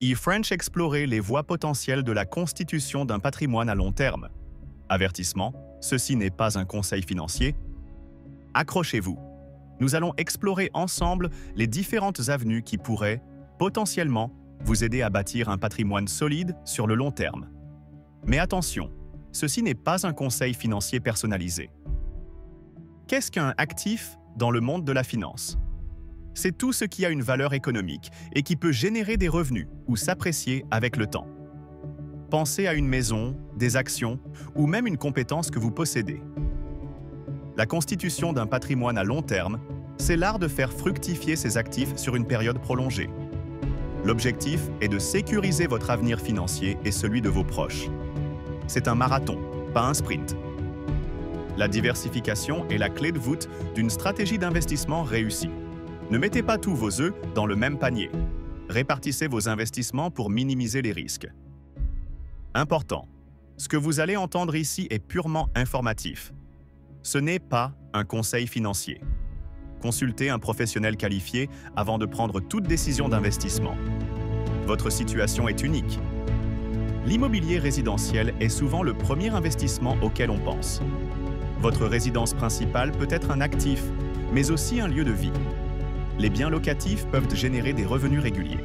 eFrench explorer les voies potentielles de la constitution d'un patrimoine à long terme. Avertissement, ceci n'est pas un conseil financier. Accrochez-vous. Nous allons explorer ensemble les différentes avenues qui pourraient, potentiellement, vous aider à bâtir un patrimoine solide sur le long terme. Mais attention, ceci n'est pas un conseil financier personnalisé. Qu'est-ce qu'un actif dans le monde de la finance? C'est tout ce qui a une valeur économique et qui peut générer des revenus ou s'apprécier avec le temps. Pensez à une maison, des actions ou même une compétence que vous possédez. La constitution d'un patrimoine à long terme, c'est l'art de faire fructifier ces actifs sur une période prolongée. L'objectif est de sécuriser votre avenir financier et celui de vos proches. C'est un marathon, pas un sprint. La diversification est la clé de voûte d'une stratégie d'investissement réussie. Ne mettez pas tous vos œufs dans le même panier. Répartissez vos investissements pour minimiser les risques. Important, ce que vous allez entendre ici est purement informatif. Ce n'est pas un conseil financier. Consultez un professionnel qualifié avant de prendre toute décision d'investissement. Votre situation est unique. L'immobilier résidentiel est souvent le premier investissement auquel on pense. Votre résidence principale peut être un actif, mais aussi un lieu de vie. Les biens locatifs peuvent générer des revenus réguliers.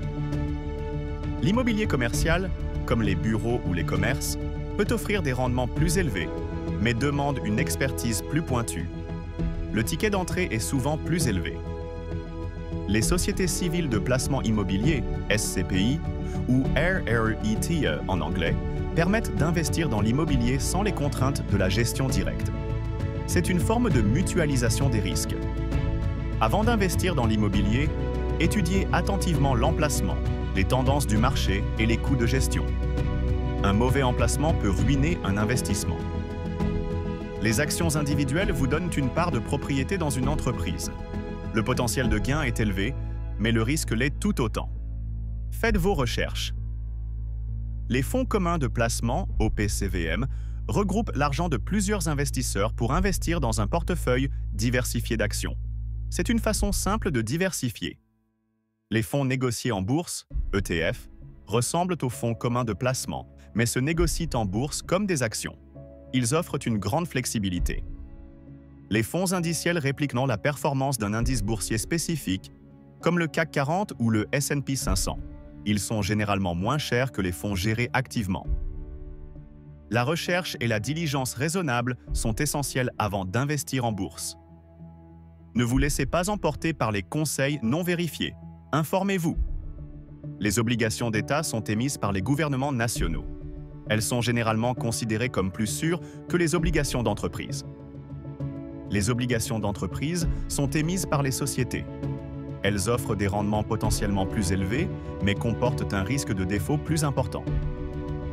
L'immobilier commercial, comme les bureaux ou les commerces, peut offrir des rendements plus élevés, mais demande une expertise plus pointue. Le ticket d'entrée est souvent plus élevé. Les sociétés civiles de placement immobilier, SCPI, ou RRET en anglais, permettent d'investir dans l'immobilier sans les contraintes de la gestion directe. C'est une forme de mutualisation des risques. Avant d'investir dans l'immobilier, étudiez attentivement l'emplacement, les tendances du marché et les coûts de gestion. Un mauvais emplacement peut ruiner un investissement. Les actions individuelles vous donnent une part de propriété dans une entreprise. Le potentiel de gain est élevé, mais le risque l'est tout autant. Faites vos recherches. Les fonds communs de placement, OPCVM, regroupent l'argent de plusieurs investisseurs pour investir dans un portefeuille diversifié d'actions. C'est une façon simple de diversifier. Les fonds négociés en bourse, ETF, ressemblent aux fonds communs de placement, mais se négocient en bourse comme des actions. Ils offrent une grande flexibilité. Les fonds indiciels répliquent la performance d'un indice boursier spécifique, comme le CAC 40 ou le S&P 500. Ils sont généralement moins chers que les fonds gérés activement. La recherche et la diligence raisonnable sont essentielles avant d'investir en bourse. Ne vous laissez pas emporter par les conseils non vérifiés. Informez-vous. Les obligations d'État sont émises par les gouvernements nationaux. Elles sont généralement considérées comme plus sûres que les obligations d'entreprise. Les obligations d'entreprise sont émises par les sociétés. Elles offrent des rendements potentiellement plus élevés, mais comportent un risque de défaut plus important.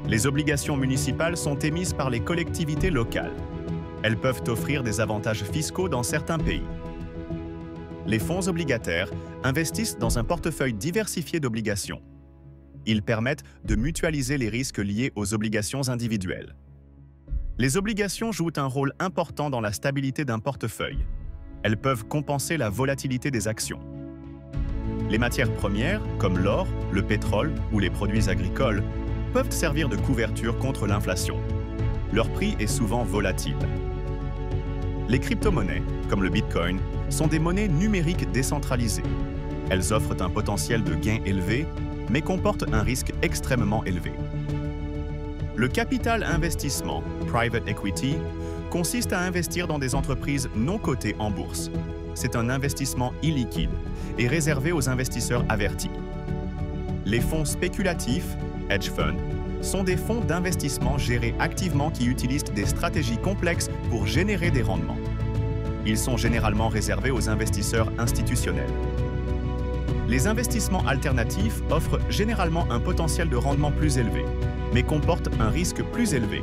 Les obligations municipales sont émises par les collectivités locales. Elles peuvent offrir des avantages fiscaux dans certains pays. Les fonds obligataires investissent dans un portefeuille diversifié d'obligations. Ils permettent de mutualiser les risques liés aux obligations individuelles. Les obligations jouent un rôle important dans la stabilité d'un portefeuille. Elles peuvent compenser la volatilité des actions. Les matières premières, comme l'or, le pétrole ou les produits agricoles, peuvent servir de couverture contre l'inflation. Leur prix est souvent volatile. Les crypto-monnaies, comme le Bitcoin, sont des monnaies numériques décentralisées. Elles offrent un potentiel de gain élevé, mais comportent un risque extrêmement élevé. Le capital investissement, private equity, consiste à investir dans des entreprises non cotées en bourse. C'est un investissement illiquide et réservé aux investisseurs avertis. Les fonds spéculatifs, hedge funds, sont des fonds d'investissement gérés activement qui utilisent des stratégies complexes pour générer des rendements. Ils sont généralement réservés aux investisseurs institutionnels. Les investissements alternatifs offrent généralement un potentiel de rendement plus élevé, mais comportent un risque plus élevé.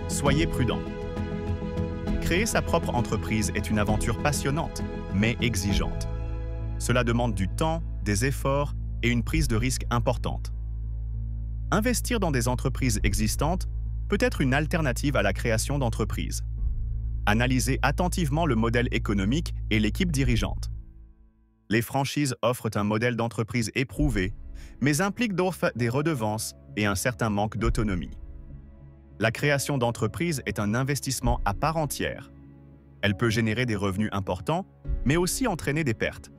Soyez prudents. Créer sa propre entreprise est une aventure passionnante, mais exigeante. Cela demande du temps, des efforts et une prise de risque importante. Investir dans des entreprises existantes peut être une alternative à la création d'entreprises. Analysez attentivement le modèle économique et l'équipe dirigeante. Les franchises offrent un modèle d'entreprise éprouvé mais implique donc des redevances et un certain manque d'autonomie. La création d'entreprise est un investissement à part entière. Elle peut générer des revenus importants, mais aussi entraîner des pertes.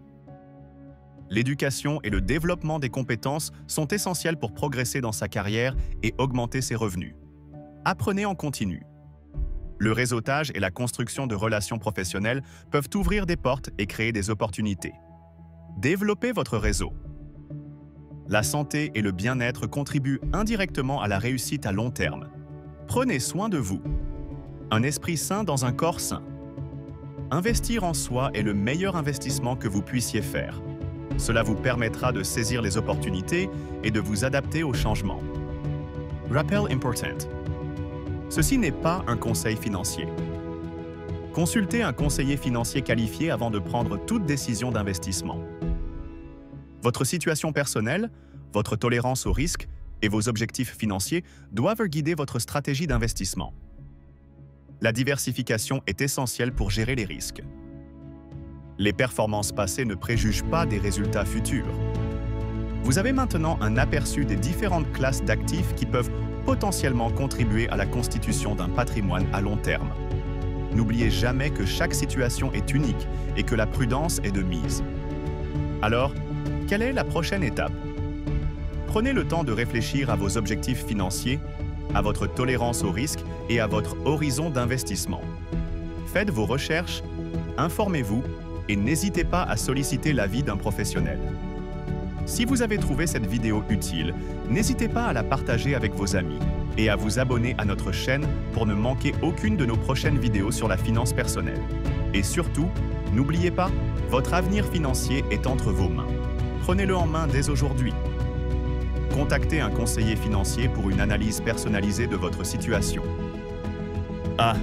L'éducation et le développement des compétences sont essentiels pour progresser dans sa carrière et augmenter ses revenus. Apprenez en continu. Le réseautage et la construction de relations professionnelles peuvent ouvrir des portes et créer des opportunités. Développez votre réseau. La santé et le bien-être contribuent indirectement à la réussite à long terme. Prenez soin de vous. Un esprit sain dans un corps sain. Investir en soi est le meilleur investissement que vous puissiez faire. Cela vous permettra de saisir les opportunités et de vous adapter aux changements. Rappel important. Ceci n'est pas un conseil financier. Consultez un conseiller financier qualifié avant de prendre toute décision d'investissement. Votre situation personnelle, votre tolérance au risque et vos objectifs financiers doivent guider votre stratégie d'investissement. La diversification est essentielle pour gérer les risques. Les performances passées ne préjugent pas des résultats futurs. Vous avez maintenant un aperçu des différentes classes d'actifs qui peuvent potentiellement contribuer à la constitution d'un patrimoine à long terme. N'oubliez jamais que chaque situation est unique et que la prudence est de mise. Alors, quelle est la prochaine étape? Prenez le temps de réfléchir à vos objectifs financiers, à votre tolérance au risque et à votre horizon d'investissement. Faites vos recherches, informez-vous et n'hésitez pas à solliciter l'avis d'un professionnel. Si vous avez trouvé cette vidéo utile, n'hésitez pas à la partager avec vos amis et à vous abonner à notre chaîne pour ne manquer aucune de nos prochaines vidéos sur la finance personnelle. Et surtout, n'oubliez pas, votre avenir financier est entre vos mains. Prenez-le en main dès aujourd'hui. Contactez un conseiller financier pour une analyse personnalisée de votre situation. Ah,